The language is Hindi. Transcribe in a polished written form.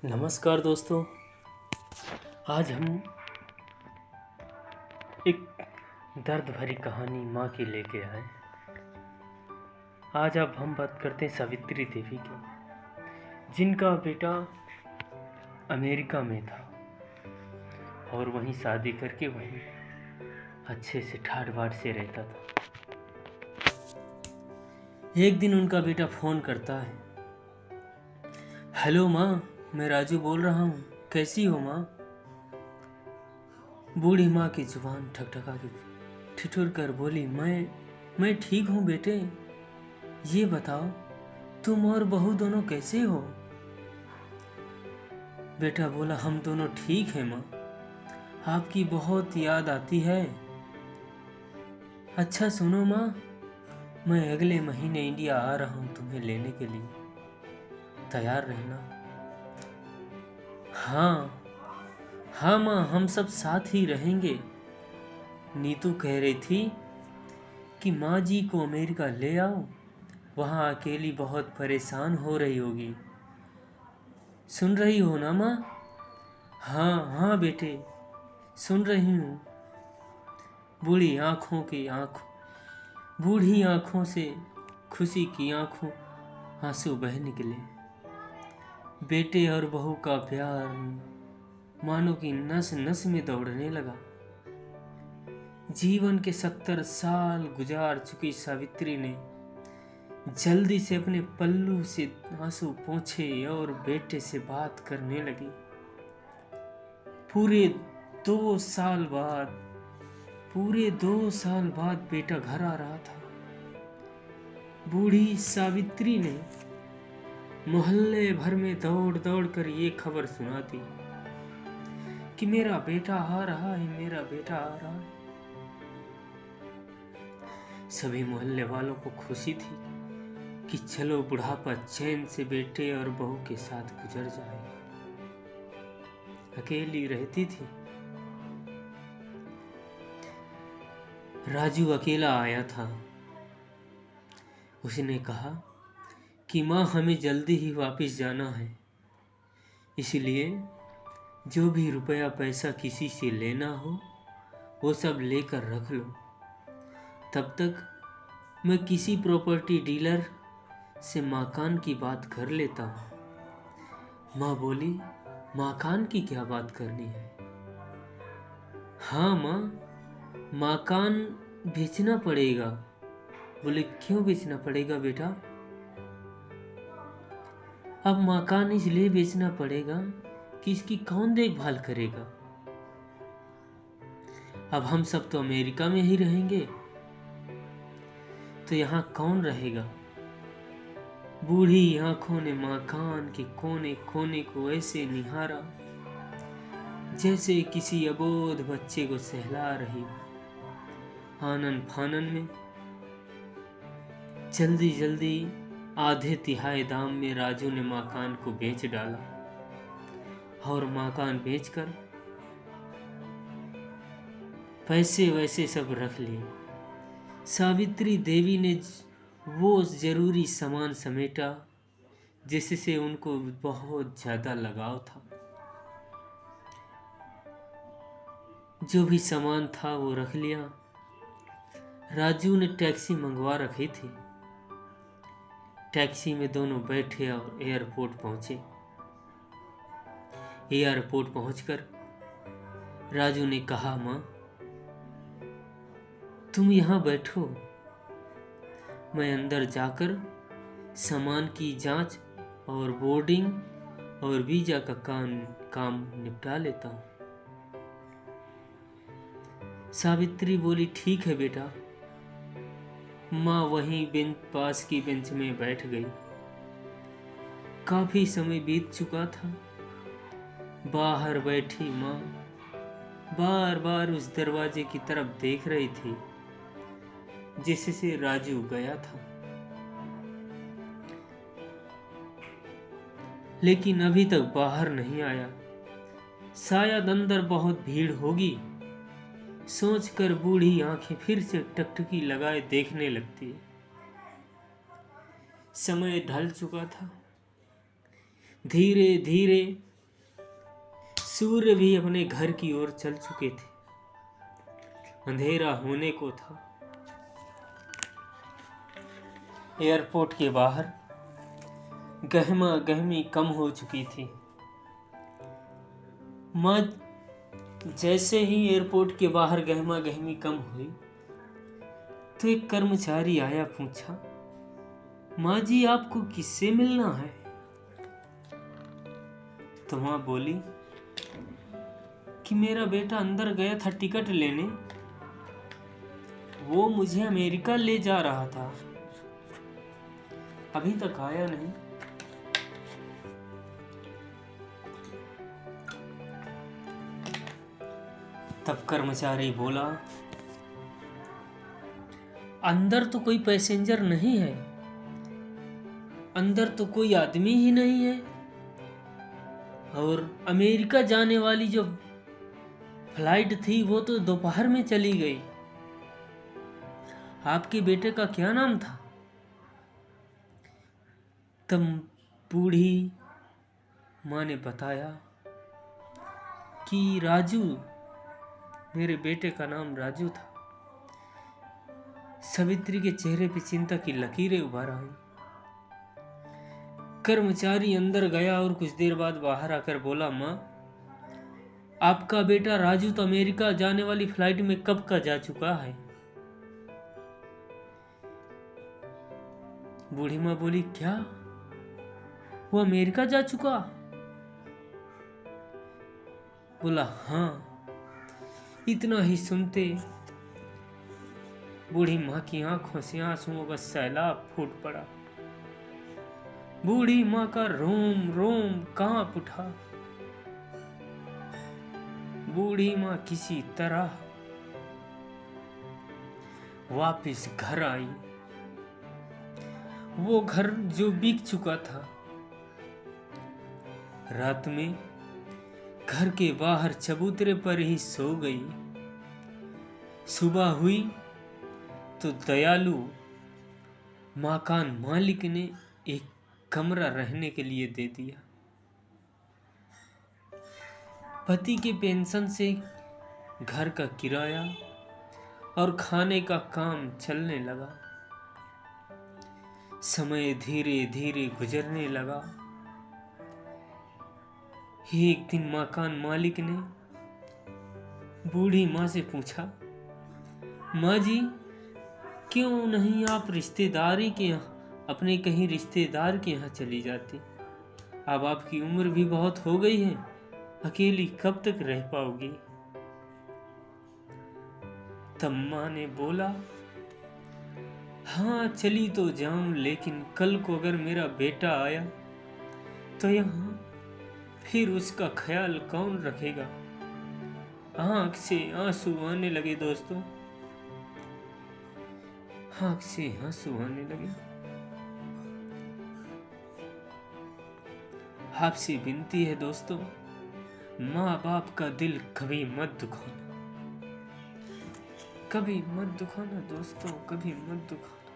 नमस्कार दोस्तों। आज हम एक दर्द भरी कहानी माँ की लेके आए। आज अब हम बात करते हैं सावित्री देवी की, जिनका बेटा अमेरिका में था और वहीं शादी करके वहीं अच्छे से ठाठ बाट से रहता था। एक दिन उनका बेटा फ़ोन करता है। हेलो माँ, मैं राजू बोल रहा हूँ, कैसी हो माँ? बूढ़ी माँ की जुबान ठकठका के ठिठुर कर बोली, मैं ठीक हूँ बेटे। ये बताओ तुम और बहू दोनों कैसे हो? बेटा बोला, हम दोनों ठीक हैं माँ, आपकी बहुत याद आती है। अच्छा सुनो माँ, मैं अगले महीने इंडिया आ रहा हूँ तुम्हें लेने के लिए, तैयार रहना। हाँ माँ, हम सब साथ ही रहेंगे। नीतू कह रही थी कि माँ जी को अमेरिका ले आओ, वहाँ अकेली बहुत परेशान हो रही होगी। सुन रही हो ना माँ? हाँ बेटे, सुन रही हूँ। बूढ़ी आँखों से खुशी की आंसू बह निकले। बेटे और बहू का प्यार मानो कि नस नस में दौड़ने लगा। जीवन के 70 साल गुजार चुकी सावित्री ने जल्दी से अपने पल्लू से आंसू पोंछे और बेटे से बात करने लगी। पूरे 2 साल बाद बेटा घर आ रहा था। बूढ़ी सावित्री ने मोहल्ले भर में दौड़ दौड़ कर ये खबर सुना दी कि मेरा बेटा आ रहा है। सभी मोहल्ले वालों को खुशी थी कि चलो बुढ़ापा चैन से बेटे और बहू के साथ गुजर जाए। अकेली रहती थी। राजू अकेला आया था। उसने कहा कि माँ, हमें जल्दी ही वापस जाना है, इसलिए जो भी रुपया पैसा किसी से लेना हो वो सब लेकर रख लो। तब तक मैं किसी प्रॉपर्टी डीलर से मकान की बात कर लेता हूँ। माँ बोली, मकान की क्या बात करनी है? हाँ माँ, मकान बेचना पड़ेगा। बोले, क्यों बेचना पड़ेगा बेटा? अब मकान इसलिए बेचना पड़ेगा कि इसकी कौन देखभाल करेगा? अब हम सब तो अमेरिका में ही रहेंगे, तो यहाँ कौन रहेगा? बूढ़ी आंखों ने मकान के कोने कोने को ऐसे निहारा जैसे किसी अबोध बच्चे को सहला रही। आनन फानन में जल्दी जल्दी आधे तिहाई दाम में राजू ने मकान को बेच डाला और मकान बेचकर पैसे वैसे सब रख लिए। सावित्री देवी ने वो जरूरी सामान समेटा जिससे उनको बहुत ज्यादा लगाव था। जो भी सामान था वो रख लिया। राजू ने टैक्सी मंगवा रखी थी। टैक्सी में दोनों बैठे और एयरपोर्ट पहुंचे। एयरपोर्ट पहुंचकर राजू ने कहा, माँ तुम यहाँ बैठो, मैं अंदर जाकर सामान की जांच और बोर्डिंग और वीजा का काम निपटा लेता हूँ। सावित्री बोली, ठीक है बेटा। माँ वहीं पास की बेंच में बैठ गई। काफी समय बीत चुका था। बाहर बैठी माँ बार बार उस दरवाजे की तरफ देख रही थी जिससे राजू गया था, लेकिन अभी तक बाहर नहीं आया। शायद अंदर बहुत भीड़ होगी, सोचकर बूढ़ी आंखें फिर से टकटकी लगाए देखने लगती है। समय ढल चुका था। धीरे धीरे सूर्य भी अपने घर की ओर चल चुके थे। अंधेरा होने को था। एयरपोर्ट के बाहर गहमा गहमी कम हो चुकी थी। माँ जैसे ही एयरपोर्ट के बाहर गहमा गहमी कम हुई तो एक कर्मचारी आया, पूछा, माँ जी आपको किससे मिलना है? तो माँ बोली कि मेरा बेटा अंदर गया था टिकट लेने, वो मुझे अमेरिका ले जा रहा था, अभी तक आया नहीं। तब कर्मचारी बोला, अंदर तो कोई पैसेंजर नहीं है, अंदर तो कोई आदमी ही नहीं है, और अमेरिका जाने वाली जो फ्लाइट थी वो तो दोपहर में चली गई। आपके बेटे का क्या नाम था? तब बूढ़ी माँ ने बताया कि राजू, मेरे बेटे का नाम राजू था। सावित्री के चेहरे पे चिंता की लकीरें उभर आई। कर्मचारी अंदर गया और कुछ देर बाद बाहर आकर बोला, माँ आपका बेटा राजू तो अमेरिका जाने वाली फ्लाइट में कब का जा चुका है। बूढ़ी माँ बोली, क्या वो अमेरिका जा चुका? बोला, हाँ। इतना ही सुनते बूढ़ी माँ की आंखों से आंसुओं का सैलाब फूट पड़ा। बूढ़ी माँ का रोम रोम कांप उठा। बूढ़ी माँ किसी तरह वापस घर आई। वो घर जो बिक चुका था। रात में घर के बाहर चबूतरे पर ही सो गई। सुबह हुई तो दयालु मकान मालिक ने एक कमरा रहने के लिए दे दिया। पति के पेंशन से घर का किराया और खाने का काम चलने लगा। समय धीरे धीरे गुजरने लगा। एक दिन मकान मालिक ने बूढ़ी माँ से पूछा, माँ जी क्यों नहीं आप रिश्तेदारी के यहाँ, अपने कहीं रिश्तेदार के यहाँ चली जाती? अब आपकी उम्र भी बहुत हो गई है, अकेली कब तक रह पाओगी? तब माँ ने बोला, हाँ चली तो जाऊं, लेकिन कल को अगर मेरा बेटा आया तो यहाँ फिर उसका ख्याल कौन रखेगा? आंख से आंसू आने लगे दोस्तों, आंख से आंसू आने लगे। आपसे विनती है दोस्तों, माँ बाप का दिल कभी मत दुखाना, कभी मत दुखाना दोस्तों, कभी मत दुखाना।